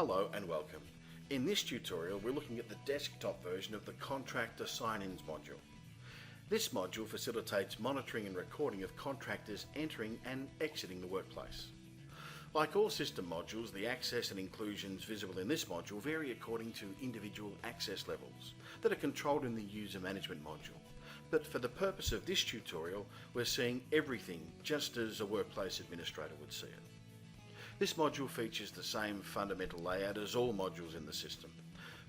Hello and welcome. In this tutorial we're looking at the desktop version of the Contractor Sign-ins module. This module facilitates monitoring and recording of contractors entering and exiting the workplace. Like all system modules, the access and inclusions visible in this module vary according to individual access levels that are controlled in the user management module. But for the purpose of this tutorial, we're seeing everything just as a workplace administrator would see it. This module features the same fundamental layout as all modules in the system.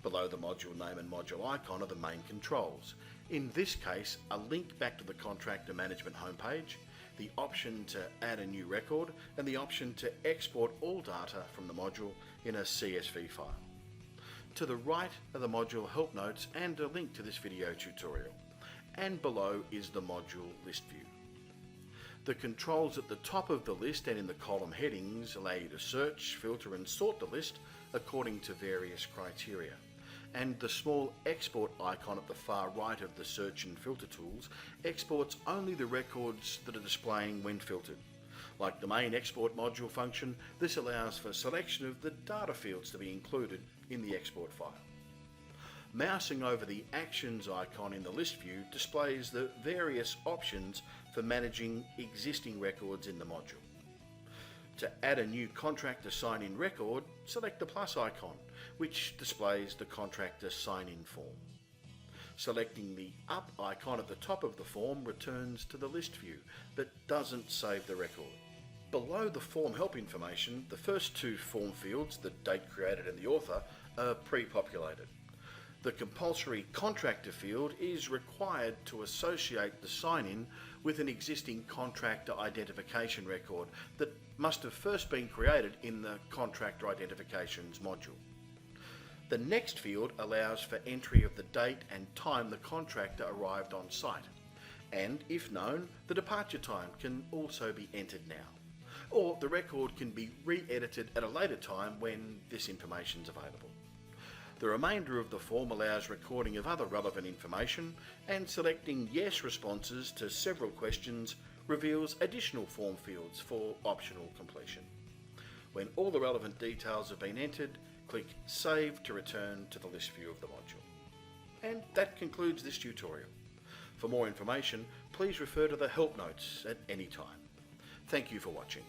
Below the module name and module icon are the main controls. In this case, a link back to the contractor management homepage, the option to add a new record, and the option to export all data from the module in a CSV file. To the right are the module help notes and a link to this video tutorial. And below is the module list view. The controls at the top of the list and in the column headings allow you to search, filter and sort the list according to various criteria. And the small export icon at the far right of the search and filter tools exports only the records that are displaying when filtered. Like the main export module function, this allows for selection of the data fields to be included in the export file. Mousing over the Actions icon in the list view displays the various options for managing existing records in the module. To add a new contractor sign-in record, select the plus icon, which displays the contractor sign-in form. Selecting the up icon at the top of the form returns to the list view, but doesn't save the record. Below the form help information, the first two form fields, the date created and the author, are pre-populated. The compulsory contractor field is required to associate the sign-in with an existing contractor identification record that must have first been created in the Contractor Identifications module. The next field allows for entry of the date and time the contractor arrived on site, and if known, the departure time can also be entered now, or the record can be re-edited at a later time when this information is available. The remainder of the form allows recording of other relevant information, and selecting yes responses to several questions reveals additional form fields for optional completion. When all the relevant details have been entered, click Save to return to the list view of the module. And that concludes this tutorial. For more information, please refer to the help notes at any time. Thank you for watching.